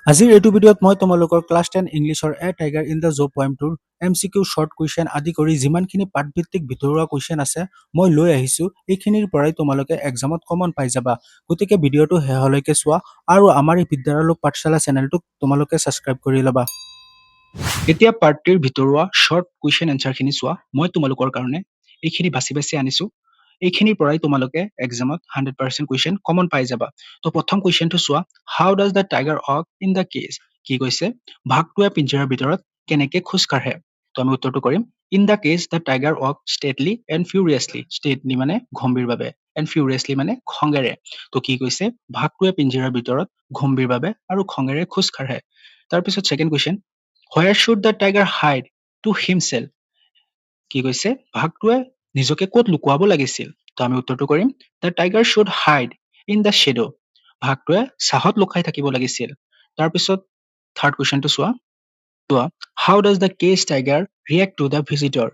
আজিৰ এইটো ভিডিঅ'ত মই তোমালোকৰ ক্লাছ 10 ইংলিছৰ a tiger in the zoo পয়েমটোৰ MCQ শৰ্ট কুৱেশ্যন আদি কৰি যিমানখিনি পাঠভিত্তিক ভিতৰুৱা কুৱেশ্যন আছে মই লৈ আহিছো এইখিনিৰ পৰাই তোমালোকে এক্সামত কমন পাই যাবা গতিকে ভিডিঅ'টো শেষলৈকে চোৱা আৰু আমাৰ এই বিদ্যালয় পাঠশালা চেনেলটোক তোমালোকে ছাবস্ক্ৰাইব কৰি ল'বা এতিয়া পাৰ্টিৰ ভিতৰুৱা শৰ্ট কুৱেশ্যন এনচাৰখিনি চোৱা মই তোমালোকৰ কাৰণে এইখিনি বাছি বাছি আনিছো এইখিনিৰ পৰাই তোমালোকে এক্সামত 100% কুৱেশ্যন কমন পাই যাবা তো প্ৰথম কুৱেশ্যনটো চোৱা how does the tiger walk in the cage কি কৈছে ভাগটোৱে পিঞ্জৰাৰ ভিতৰত কেনেকে খোজ কাঢ়ে তো আমি উত্তৰটো কৰিম in the cage the tiger walk stately and furiously stately মানে গম্ভীৰভাৱে এণ্ড ফিউৰিয়াছলি মানে খঙেৰে তো কি কৈছে ভাগটোৱে পিঞ্জৰাৰ ভিতৰত গম্ভীৰভাৱে আৰু খঙেৰে খোজ কাঢ়ে তাৰপিছত second question where should the tiger hide to himself কি কৈছে ভাগটোৱে নিজকে ক'ত লুকুৱাব লাগিছিল তো আমি উত্তৰটো কৰিম the tiger should hide in the shadow ভাগটোৱে ছাহত লুকাই থাকিব লাগিছিল তাৰপিছত থাৰ্ড কুৱেশ্যনটো চোৱা how does the cage tiger react to the visitor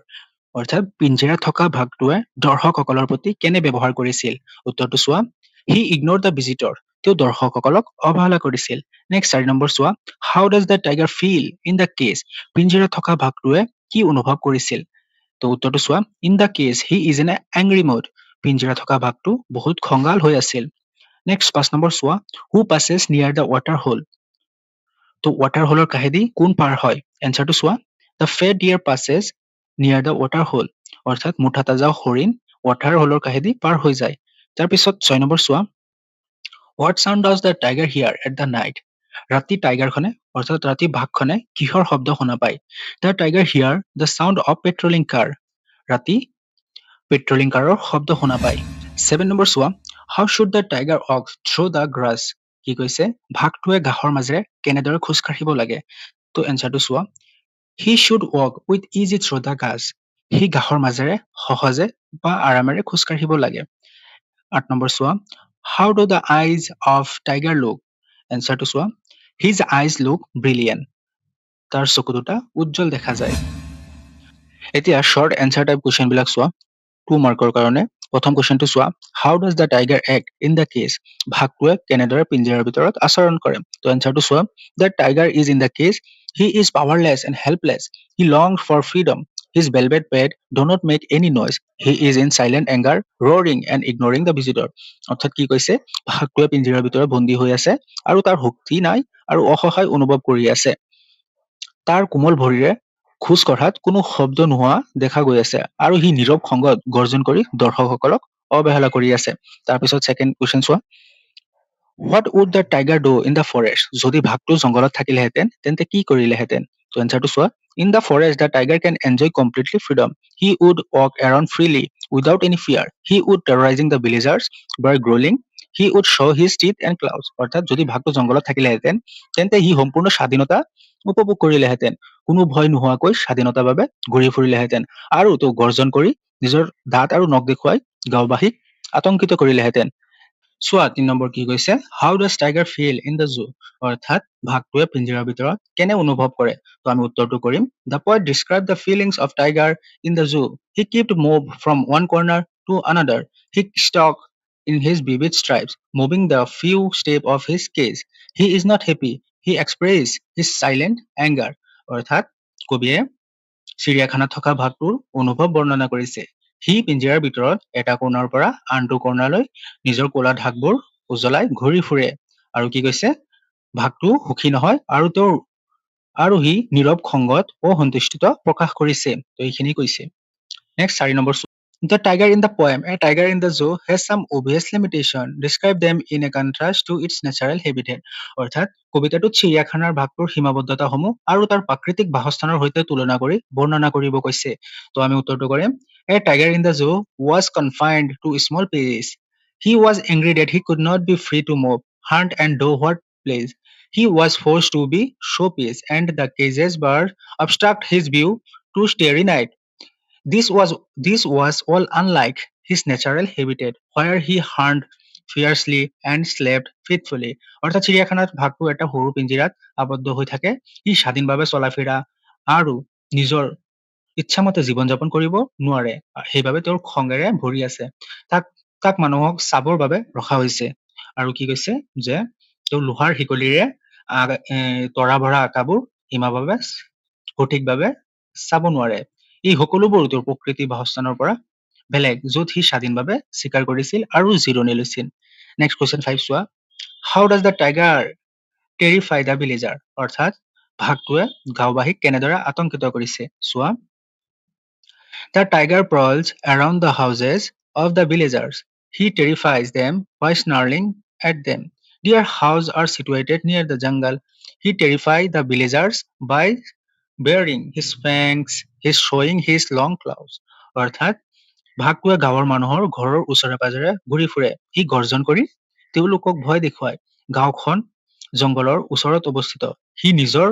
অৰ্থাৎ পিঞ্জেৰাত থকা ভাগটোৱে দৰ্শকসকলৰ প্ৰতি কেনে ব্যৱহাৰ কৰিছিল উত্তৰটো চোৱা হি ইগন'ৰ দ্য ভিজিটৰ তেওঁ দৰ্শকসকলক অৱহেলা কৰিছিল নেক্সট 4 নম্বৰ চোৱা how does the tiger feel in the cage পিঞ্জেৰাত থকা ভাগটোৱে কি অনুভৱ কৰিছিল তো উত্তৰটো চোৱা in the cage he is an angry mood পিঞ্জেৰাত থকা ভাগটো বহুত খঙাল হৈ আছিল নেক্সট 5 নম্বৰ চোৱা হু passes নিয়াৰ দ্য ৱাটাৰ হোল তো ৱাটাৰ হোলৰ কাষেদি কোন পাৰ হয় এনচাৰটো চোৱা দ্য ফেট ডিয়াৰ passes নিয়াৰ দ্য ৱাটাৰ হোল অৰ্থাৎ মুঠা তাজা হৰিণ ৱাটাৰ হোলৰ কাষেদি পাৰ হৈ যায় তাৰপিছত 6 নম্বৰ চোৱা what sound does the tiger hear at the night ৰাতি টাইগাৰখনে অৰ্থাৎ ৰাতি বাঘখনে কিহৰ শব্দ শুনা পায় the tiger hear the sound of patrolling car ৰাতি পেট্ৰলিং কাৰৰ শব্দ শুনা পায় 7 নম্বৰ চোৱা how should the tiger walk through the grass কি কৈছে ভাগটোৱে ঘাঁহৰ মাজেৰে কেনেদৰে খোজ কাঢ়িব লাগে তো এনচাৰটো চোৱা he should walk with ease through the grass সি ঘাঁহৰ মাজেৰে সহজে বা আৰামেৰে খোজ কাঢ়িব লাগে 8 নম্বৰ চোৱা how do the eyes of tiger look এনচাৰটো চোৱা হিজ আইজ লুক ব্ৰিলিয়েণ্ট তাৰ চকু দুটা উজ্জ্বল দেখা যায় এতিয়া শৰ্ট এনচাৰ টাইপ কুৱেশ্যন বিলাক চোৱা 2 মাৰ্কৰ কাৰণে প্ৰথম কুৱেশ্যনটো চোৱা how does the tiger act in the cage ভাগটোৱে কেনেদৰে পিঞ্জৰাৰ ভিতৰত আচৰণ কৰে তো এনচাৰটো চোৱা the tiger is in the cage he is powerless and helpless he long for freedom his velvet pet do not make any noise he is in silent anger roaring and ignoring the visitor অৰ্থাৎ কি কৈছে ভাগটোৱে পিঞ্জৰাৰ ভিতৰত বন্দী হৈ আছে আৰু তাৰ শক্তি নাই আৰু অসহায় অনুভৱ কৰি আছে তাৰ কোমল ভৰিৰে খোজ কঢ়াত কোনো শব্দ নোহোৱা দেখা গৈ আছে আৰু সি নীৰৱ খংগত গৰ্জন কৰি দৰ্শকসকলক অৱহেলা কৰি আছে তাৰপিছত ছেকেণ্ড কুৱেশ্যন চোৱা what would the tiger do in the forest যদি ভাগটো জংঘলত থাকিলেহেঁতেন তেন্তে কি কৰিলেহেঁতেন তো এনচাৰটো চোৱা in the forest the tiger can enjoy completely freedom he would walk around freely without any fear he would টেৰৰাইজিং the villagers by growling he would show' his teeth and claws অৰ্থাৎ যদি ভাগটো জংঘলত থাকিলেহেঁতেন তেন্তে সি সম্পূৰ্ণ স্বাধীনতা উপভোগ কৰিলেহেঁতেন কোনো ভয় নোহোৱাকৈ স্বাধীনতাৰ বাবে ঘূৰি ফুৰিলেহেঁতেন আৰু তো গৰ্জন কৰি নিজৰ দাঁত আৰু নখ দেখুৱাই গাঁওবাসীক আতংকিত কৰিলেহেঁতেন চোৱা 3 নম্বৰ কি কৈছে how does tiger feel in the zoo অৰ্থাৎ ভাগটোৱে পিঞ্জৰাৰ ভিতৰত কেনে অনুভৱ কৰে তো আমি উত্তৰটো কৰিম the poet describe the feelings of tiger in the zoo he kept move from one corner to another he stalk in his vivid stripes moving the few step of his cage he is not happy he express his silent anger অৰ্থাৎ কবিয়ে চিৰিয়াখানাত থকা ভাগটোৰ অনুভৱ বৰ্ণনা কৰিছে সি পিঞ্জৰাৰ ভিতৰত এটা কোণাৰ পৰা আনটো কোণালৈ নিজৰ ক'লা ঢাকবোৰ উজ্বলাই ঘূৰি ফুৰে আৰু কি কৈছে ভাগটো সুখী নহয় আৰু সি নীৰৱ খংগত অসন্তুষ্টিত প্ৰকাশ কৰিছে তো এইখিনি কৈছে next 4 number The tiger in the poem, a tiger in the zoo, has some obvious limitation. Describe them in a contrast to its natural habitat. অৰ্থাৎ কবিতাটোত চিৰিয়াখানাৰ ভাগটোৰ সীমাবদ্ধতাসমূহ আৰু তাৰ প্ৰাকৃতিক বাসস্থানৰ সৈতে তুলনা কৰি বৰ্ণনা কৰিব কৈছে তো আমি উত্তৰটো কৰিম A tiger in the zoo was confined to small pages. He was angry that he could not be free to move, hunt and do what pleased. He was forced to be showpiece and the cages bird obstruct his view to starry night. This was all unlike his natural habitat, where he hunted fiercely and slept faithfully. অৰ্থাৎ চিৰিয়াখানাত ভাগটো এটা সৰু পিঞ্জিৰাত আবদ্ধ হৈ থাকে ই স্বাধীনভাৱে চলা ফিৰা আৰু নিজৰ ইচ্ছামতে জীৱন যাপন কৰিব নোৱাৰে সেইবাবে তেওঁৰ খঙেৰে ভৰি আছে তাক মানুহক চাবৰ বাবে ৰখা হৈছে আৰু কি কৈছে যে তেওঁ লোহাৰ শিকলিৰে তৰা ভৰা আকাবোৰ সীমাভাৱে সঠিকভাৱে চাব নোৱাৰে। এই সকলোবোৰ তোৰ প্ৰকৃতি বাসস্থানৰ পৰা বেলেগ, য'ত সি স্বাধীনভাৱে স্বীকাৰ কৰিছিল আৰু জিৰণি লৈছিল। নেক্সট কুৱেশ্যন 5 চোৱা। How does the tiger টেৰিফাই the ভিলেজাৰ? অৰ্থাৎ ভাগটোৱে গাঁওবাসীক কেনেদৰে আতংকিত কৰিছে? চোৱা। The tiger prowls around the houses of the villagers. He terrifies them by snarling at them. Their houses are situated near the jungle. He terrifies the villagers by baring his fangs, his showing his long claws. অৰ্থাৎ ভাগটোৱে গাঁৱৰ মানুহৰ ঘৰৰ ওচৰে পাজৰে ঘূৰি ফুৰে। সি গৰ্জন কৰি তেওঁলোকক ভয় দেখুৱায়। গাঁওখন জংঘলৰ ওচৰত অৱস্থিত। সি নিজৰ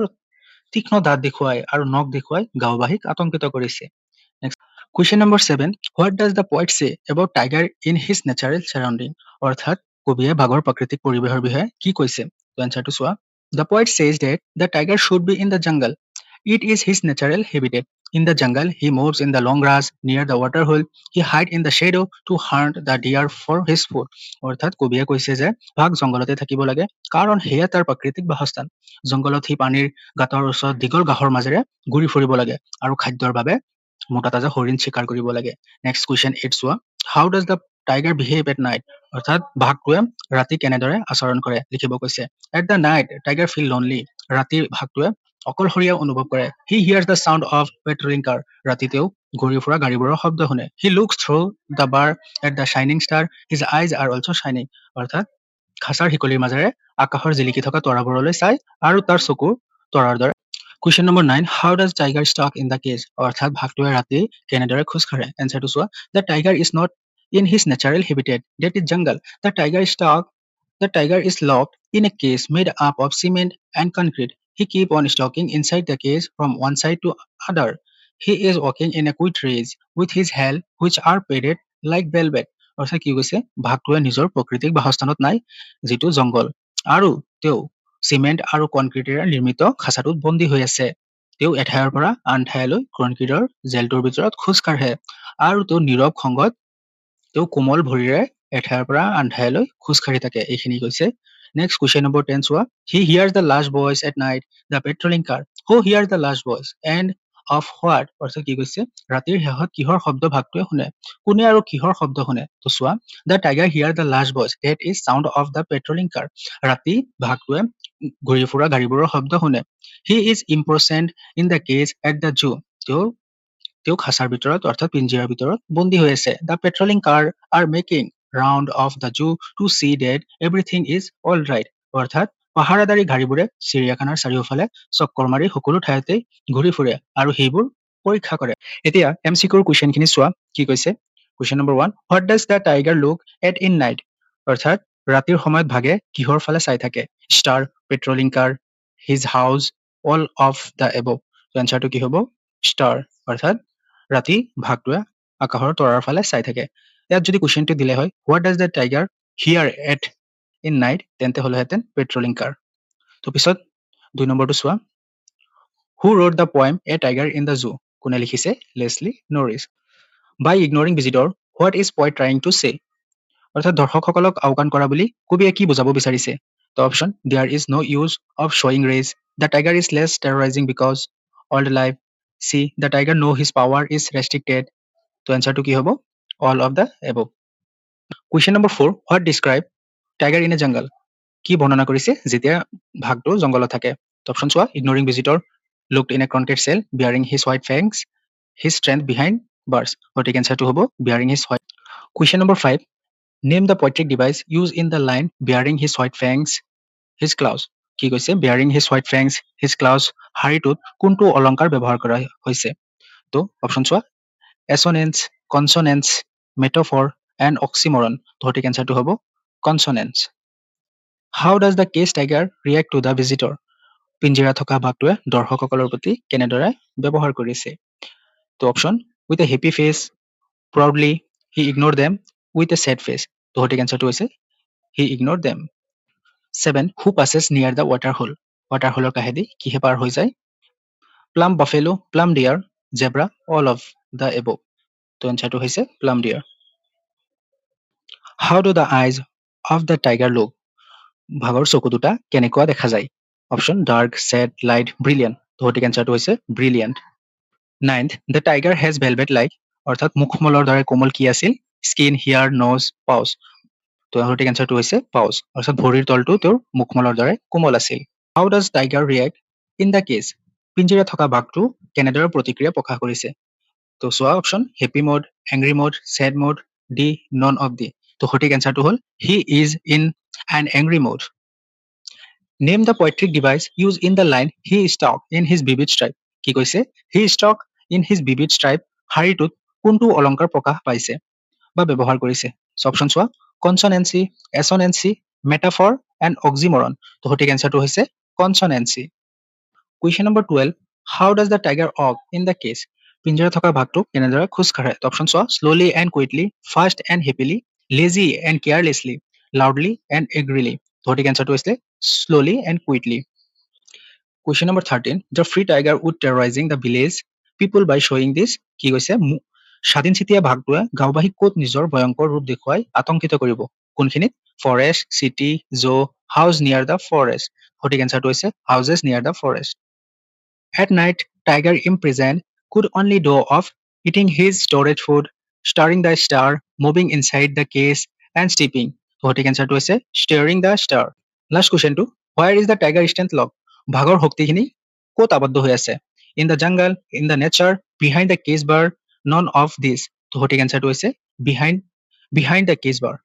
তীক্ষ্ণ দাঁত দেখুৱাই আৰু নখ দেখুৱাই গাঁওবাসীক আতংকিত কৰিছে। Question number 7. What does the poet say about tiger in his natural surrounding? অৰ্থাৎ কবিয়ে বাঘৰ প্ৰাকৃতিক পৰিৱেশৰ বিষয়ে কি কৈছে? তো এনসাৰটো চোৱা। The poet says that the tiger should be in the jungle. It is his natural habitat. In the jungle, he moves in the long grass near the water hole. He hides in the shadow to hunt the deer for his food. অৰ্থাৎ কবিয়ে কৈছে যে বাঘ জংঘলতে থাকিব লাগে কাৰণ সেয়া তাৰ প্ৰাকৃতিক বাসস্থান। জংঘলত সি পানীৰ গাঁতৰ ওচৰত দীঘল ঘাঁহৰ মাজেৰে ঘূৰি ফুৰিব লাগে আৰু খাদ্যৰ বাবে মোটা তাজা হৰিণ চিকাৰ কৰিব লাগে। নেক্সট কুৱেশ্যন 8 চোৱা। How does the tiger behave at night? অৰ্থাৎ বাঘটোৱে ৰাতি কেনেদৰে আচৰণ কৰে লিখিব কৈছে। At the night tiger feel lonely. ৰাতি ভাগটোৱে অকলশৰীয়া অনুভৱ কৰে। He hears the sound of patrolling car. ৰাতি তেওঁ ঘূৰি ফুৰা গাড়ীবোৰৰ শব্দ শুনে। He looks through the bar at the shining star. His eyes are also' shining. অৰ্থাৎ খাচাৰ শিকলিৰ মাজেৰে আকাশৰ জিলিকি থকা তৰাবোৰলৈ চাই আৰু তাৰ চকু তৰাৰ দৰে। Question number 9. How does tiger stalk in the cage? অৰ্থাৎ ভাগটোৱে ৰাতি কেনেদৰে খোজ কাঢ়ে? এনসাৰটো চোৱা। The tiger is not in his natural habitat, that is jungle. The tiger is locked in a cage made up of cement and concrete. He keep on stalking inside the cage from one side to other. He is walking in a quick race with his hair which are padded like velvet. অৰ্থাৎ কি কৈছে? ভাগটোৱে নিজৰ প্ৰাকৃতিক বাসস্থানত নাই, যিটো জংগল, আৰু তেওঁ cement আৰু কনক্ৰিটেৰে নিৰ্মিত খাঁচাটোত বন্দী হৈ আছে। তেওঁ এঠাইৰ পৰা আন ঠাইলৈ কনক্ৰিটৰ জেলটোৰ ভিতৰত খোজ কাঢ়ে আৰু তেওঁ নীৰৱ খংগত তেওঁ কোমল ভৰিৰে এঠাইৰ পৰা আন ঠাইলৈ খোজ কাঢ়ি থাকে। এইখিনি কৈছে। নেক্সট কুৱেশ্যন নম্বৰ 10 চোৱা। He hears the last voice at night the patrolling car. Who hears the last voice and of what? অৰ্থাৎ কি কৈছে? ৰাতিৰ শেষত কিহৰ শব্দ ভাগটোৱে শুনে? কোনে আৰু কিহৰ শব্দ শুনে? তো চোৱা। The tiger hear the last voice that is sound of the patrolling car. ৰাতি ভাগটোৱে ঘূৰি ফুৰা গাড়ীবোৰৰ শব্দ শুনে। He is important in the cage at the zoo. তেওঁ খাঁচাৰ ভিতৰত অৰ্থাৎ পিঞ্জিৰাৰ ভিতৰত বন্দী হৈ আছে। The patrolling car are making round of the zoo to see that everything is all right. অৰ্থাৎ পাহাৰাদাৰী গাড়ীবোৰে চিৰিয়াখানাৰ চাৰিওফালে চক্কৰ মাৰি সকলো ঠাইতে ঘূৰি ফুৰে আৰু সেইবোৰ পৰীক্ষা কৰে। এতিয়া MCQৰ কুৱেশ্যনখিনি চোৱা কি কৈছে। কুৱেশ্যন নম্বৰ 1. What does the tiger look at in night? অৰ্থাৎ ৰাতিৰ সময়ত ভাগে কিহৰ ফালে চাই থাকে? Star, patrolling car, his house, all of the above. এনচাৰটো কি হ'ব? ষ্টাৰ। অৰ্থাৎ ৰাতি ভাগটোৱে আকাশৰ তৰাৰ ফালে চাই থাকে। ইয়াত যদি কুৱেশ্যনটো দিলে হয় what does the tiger hear at in night, তেন্তে হ'লেহেঁতেন পেট্ৰলিং কাৰ। তো পিছত 2 নম্বৰটো চোৱা। Who wrote the poem a tiger in the zoo? কোনে লিখিছে? Leslie Norris. By ignoring visitor what is poet trying to say? অৰ্থাৎ দৰ্শকসকলক আওকাণ কৰা বুলি কবিয়ে কি বুজাব বিচাৰিছে? তো option there is no' use of শ্বয়িং rage. The tiger is less terrorising because old life. See the tiger know' his power is restricted. তো এনচাৰটো কি হ'ব? All of the above. Question নম্বৰ 4. What describe tiger in a jungle? কি বৰ্ণনা কৰিছে যেতিয়া ভাগটো জংঘলত থাকে? অপশ্যন চোৱা। Ignoring visitor locked in a concrete cell bearing his white fangs his strength behind bars. গতিকে এনচাৰটো হ'ব বিয়াৰিং হিজ হোৱাইট। কুৱেশ্যন নম্বৰ 5. Name the poetic device use in the line bearing his white fangs his claws. কি কৈছে? Bearing his white fangs his claws শাৰীটোত কোনটো অলংকাৰ ব্যৱহাৰ কৰা হৈছে? তো অপশ্যন চোৱা। Assonance, consonance, metaphor and oxymoron. সঠিক এনচাৰটো হ'ব consonance. How does the cage tiger react to the visitor? পিঞ্জিৰা থকা বাঘটোৱে দৰ্শকসকলৰ প্ৰতি কেনেদৰে ব্যৱহাৰ কৰিছে? তো option with a happy face, proudly, he ignore them, with a said face. তো সঠিক এনচাৰটো হৈছে হি ইগন'ৰ দেম। 7. হু পাছেছ নিয়াৰ দ্য ৱাটাৰ হোল? ৱাটাৰ হোলৰ কাষেদি কিহে পাৰ হৈ যায়? Plum buffalo, plum dear, zebra, all of the above. তো এনচাৰটো হৈছে plum dear. How do the eyes of the tiger look? বাঘৰ চকু দুটা কেনেকুৱা দেখা যায়? Option dark, said, light, brilliant. তো সঠিক এনচাৰটো হৈছে brilliant. 9th, the tiger has velvet like, অৰ্থাৎ মুখমলৰ দৰে কোমল কি আছিল? স্কিন, হিয়াৰ, নজ, পাউচ। তো সঠিক এনচাৰটো হৈছে পাউচ, অৰ্থাৎ ভৰিৰ তলটো তেওঁৰ মুখমলৰ দৰে কোমল আছিল। How does tiger react in the cage? পিঞ্জিৰাত থকা বাঘটো কেনেদৰে প্ৰতিক্ৰিয়া প্ৰকাশ কৰিছে? তো চোৱা option happy mode, angry mode, sad mode, D none of the. তো সঠিক এনচাৰটো হ'ল he is in an angry mode. Name the poetic device use in the line he stalk in his vivid stripe. কি কৈছে? He stalk in his vivid stripe শাৰীটোত কোনটো অলংকাৰ প্ৰকাশ পাইছে বা ব্যৱহাৰ কৰিছে? অপশ্যন চোৱা কনচনেঞ্চি, এছনেঞ্চি, মেটাফৰ এণ্ড অক্সিমৰন। তো সঠিক এনচাৰটো হৈছে consonance. Question number 12, how does the tiger walk in the cage? পিঞ্জৰাত থকা বাঘটো কেনেদৰে খোজ কাঢ়ে? অপশ্যন চোৱা slowly and quickly, fast and happily, lazy and carelessly, loudly and angrily. সঠিক এনচাৰটো হৈছে slowly and quickly. Question number 13, the free tiger would টেৰৰাইজিং the village people by শ্বয়িং দিছ। কি কৈছে? স্বাধীনচিতীয়া বাঘটোৱে গাঁওবাসীক ক'ত নিজৰ ভয়ংকৰ ৰূপ দেখুৱাই আতংকিত কৰিব? কোনখিনিত? ফৰেষ্ট, চিটি, জো, হাউচ নিয়াৰ দ্য ফৰেষ্ট। সঠিক এনচাৰটো হৈছে হাউচেছ নিয়াৰ the forest. At night, Tiger imprisoned could only do of eating his storage food, staring the star, moving inside the cage, and sleeping. So, সঠিক এনচাৰটো হৈছে staring the star. Last question to, where is the tiger strength lock? ভাগৰ শক্তিখিনি ক'ত আবদ্ধ হৈ আছে? In the jungle, in the nature, behind the cage bar, none of these. তো সঠিক এনচাৰটো হৈছে behind the cage bar.